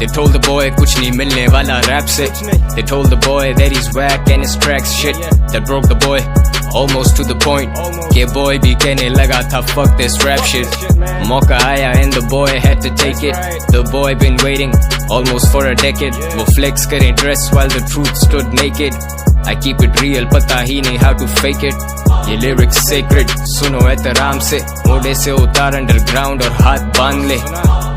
They told the boy कुछ नहीं मिलने वाला रैप से. They told the boy that he's whack and his tracks shit. That broke the boy almost to the point के boy भी कहने लगा था fuck this rap shit. मौका आया and the boy had to take it. The boy been waiting almost for a decade. वो flex करे dress while the truth stood naked. I keep it real, पता ही नहीं how to fake it. ये lyrics sacred, सुनो एहतराम से. मोड़े से उतार underground और हाथ बांध ले.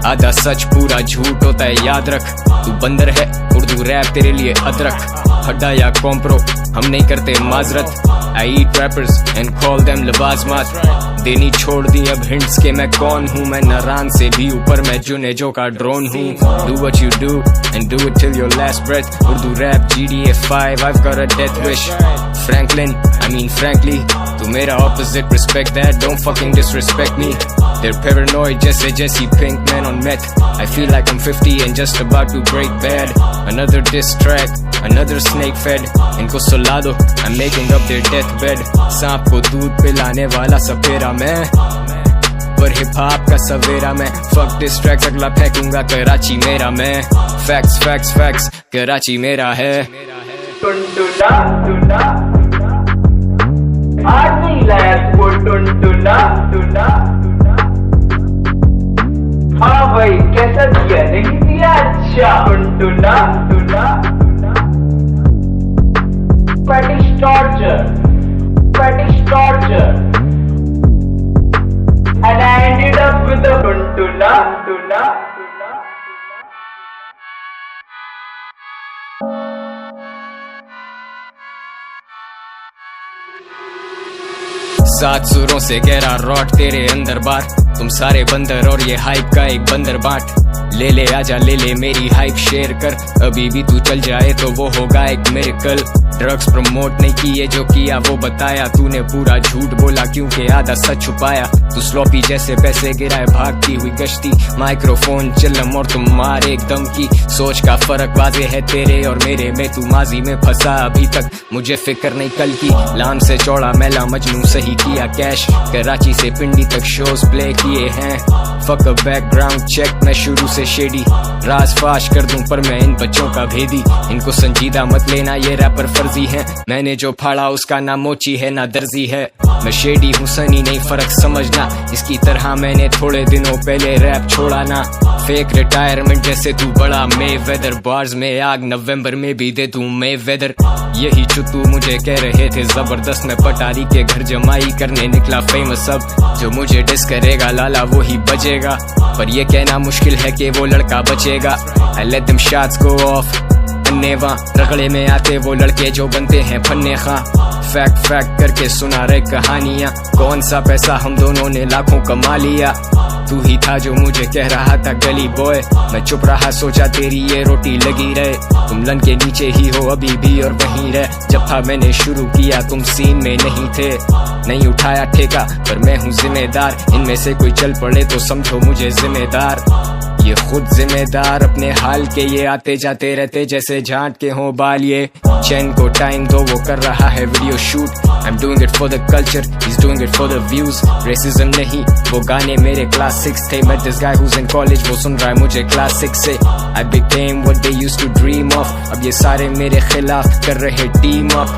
आधा सच पूरा झूठ होता है याद रख. तू बंदर है उर्दू रैप तेरे लिए अदरक. हड्डा या कॉम्प्रो हम नहीं करते माजरत. I eat rappers and call them लबाजमात. देनी छोड़ दी अब hints के मैं कौन हूँ. मैं नारान से भी ऊपर मैं जुनेजो का ड्रोन हूँ. Do what you do and do it till your last breath. Urdu rap GTA 5 I've got a death wish. Franklin, I mean frankly, तू मेरा opposite, respect that, don't fucking disrespect me. They're paranoid जैसे Jesse Pinkman on meth. I feel like I'm 50 and just about to break bad. Another diss track, another snake fed. इनको सुला दो, I'm making up their deathbed. सांप को दूध पिलाने वाला सपेरा मैं, पर हिप हॉप का सवेरा मैं. Fuck diss tracks, अगला फेंकूंगा कराची मेरा मैं. Facts, facts, facts, कराची मेरा है. टुनटुना टुना आज नहीं लाया वो टुनटुना टुना. हाँ भाई कैसा दिया नहीं दिया अच्छा. टुनटुना tuna fetish torture, fetish torture, and I ended up with a tuntuna, tuna. सात सुरों से गहरा रॉट तेरे अंदर बार. तुम सारे बंदर और ये हाइप का एक बंदर बाट. ले ले आजा ले ले मेरी हाइप शेयर कर. अभी भी तू चल जाए तो वो होगा एक मिरेकल. ड्रग्स प्रमोट नहीं किए जो किया वो बताया. तूने पूरा झूठ बोला क्योंकि आधा सच छुपाया. तू स्लॉपी जैसे पैसे गिराए भागती हुई गश्ती. माइक्रोफोन चिल्लम और तुम मार एकदम की. सोच का फर्क वाजे है तेरे और मेरे में. तू माजी में फंसा अभी तक मुझे फिक्र नहीं कल की. लाम से चौड़ा मैला मजनू सही किया कैश. कराची से पिंडी तक शोज प्ले किए हैं. फक अ बैकग्राउंड चेक मैं शुरू से शेडी. राज फाश कर दूं पर मैं इन बच्चों का भेदी. इनको संजीदा मत लेना ये रैपर फर्जी है. मैंने जो फाड़ा उसका ना मोची है ना दर्जी है. मैं शेडी हूँ सनी नहीं फर्क समझना. इसकी तरह मैंने थोड़े दिनों पहले रैप छोड़ा ना. फेक रिटायरमेंट जैसे तू बड़ा मे वेदर. बार्स में आग नवंबर में भी दे तू मे वेदर. यही चुत्तू मुझे कह रहे थे जबरदस्त. मैं पटारी के घर जमाई करने निकला फेमस. अब जो मुझे डिस करेगा लाला वो ही बजेगा. पर ये कहना मुश्किल है कि वो लड़का बचेगा. I let them shots go off. अन्नेवा रगड़े में आते वो लड़के जो बनते हैं फन्ने खां. फैक्ट फैक्ट करके सुना रहे कहानियां. कौन सा पैसा हम दोनों ने लाखों कमा लिया. तू ही था जो मुझे कह रहा था गली बॉय. मैं चुप रहा सोचा तेरी ये रोटी लगी रहे. तुम लन के नीचे ही हो अभी भी और वहीं रह. जब था मैंने शुरू किया तुम सीन में नहीं थे. नहीं उठाया ठेका पर मैं हूँ जिम्मेदार. इनमें से कोई चल पड़े तो समझो मुझे जिम्मेदार. ये खुद जिम्मेदार अपने हाल के. ये आते जाते रहते जैसे झांट के हों बाल. ये चैन को टाइम दो वो कर रहा है video shoot. I'm doing it for the culture, he's doing it for the views. Racism नहीं वो गाने मेरे क्लास 6 थे. Met this guy who's in college वो सुन रहा है मुझे क्लास 6 से. I became what they used to dream of. अब ये सारे मेरे खिलाफ कर रहे team up.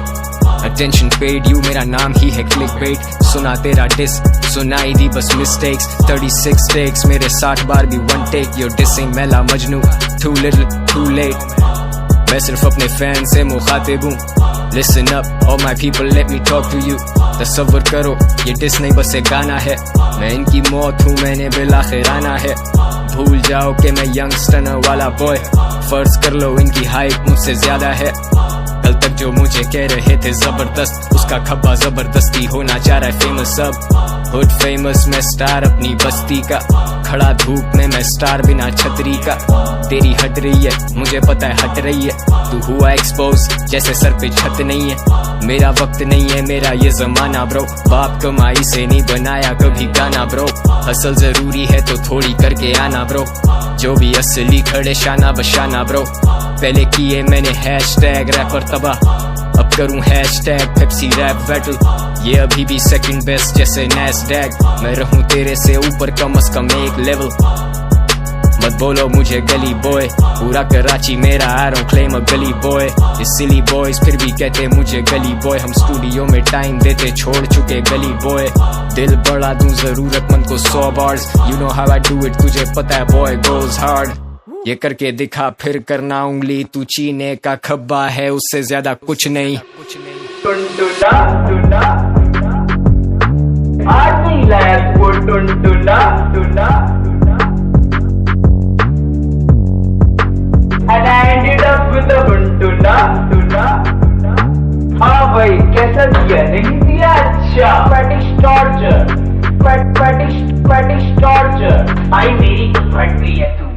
Attention paid you मेरा नाम ही है clickbait. सुना तेरा डिस सुनाई दी बस mistakes. 36 takes मेरे 60 बार भी one take. You're dissing मैला Majnu too little too late. मैं सिर्फ अपने फैन से मुखातिब हूँ. Listen up, all my people, let me talk to you. तसव्वुर करो ये डिस नहीं बस एक गाना है. मैं इनकी मौत हूँ मैंने बिलाखिर आना है. भूल जाओ कि मैं यंगस्टर वाला बॉय. फर्ज कर लो इनकी हाइप मुझसे ज्यादा है. कल तक जो मुझे कह रहे थे जबरदस्त उसका खब्बा जबरदस्ती होना चाह रहा है फेमस. अब हुड फेमस मैं स्टार अपनी बस्ती का. खड़ा धूप में मैं स्टार बिना छतरी का. तेरी हट रही है मुझे पता है हट रही है. तू हुआ एक्सपोज जैसे सर पे छत नहीं है. मेरा वक्त नहीं है मेरा ये जमाना ब्रो. बाप कमाई से नहीं बनाया कभी गाना ब्रो. हसल जरूरी है तो थोड़ी करके आना ब्रो. जो भी असली खड़े शाना बशाना ब्रो. पहले किए मैंने हैशटैग रैपर तबाह. अब करूं हैशटैग पेप्सी रैप बैटल. ये अभी भी सेकंड बेस्ट जैसे नैस्डैक. मैं रहूं तेरे से ऊपर कम से कम एक लेवल. मत बोलो मुझे गली बॉय, पूरा कराची मेरा आई डोंट क्लेम अ गली बॉय। ये सिली बॉयज फिर भी कहते मुझे गली बॉय, हम स्टूडियो में टाइम देते छोड़ चुके गली बॉय। दिल बढ़ा दूं जरूरतमंद को 100 bars, you know how I do it, तुझे पता है बॉय गोज हार्ड। ये करके दिखा फिर करना उंगली, तू चीने का खब्बा है उससे ज्यादा कुछ नहीं। टुनटुना टुना आज नहीं लाया वो टुनटुना टुना and I ended up with a टुनटुना टुना। हाँ भाई कैसा दिया, नहीं दिया अच्छा। Fetish torture, fetish torture। आई मेरी फट रही है तू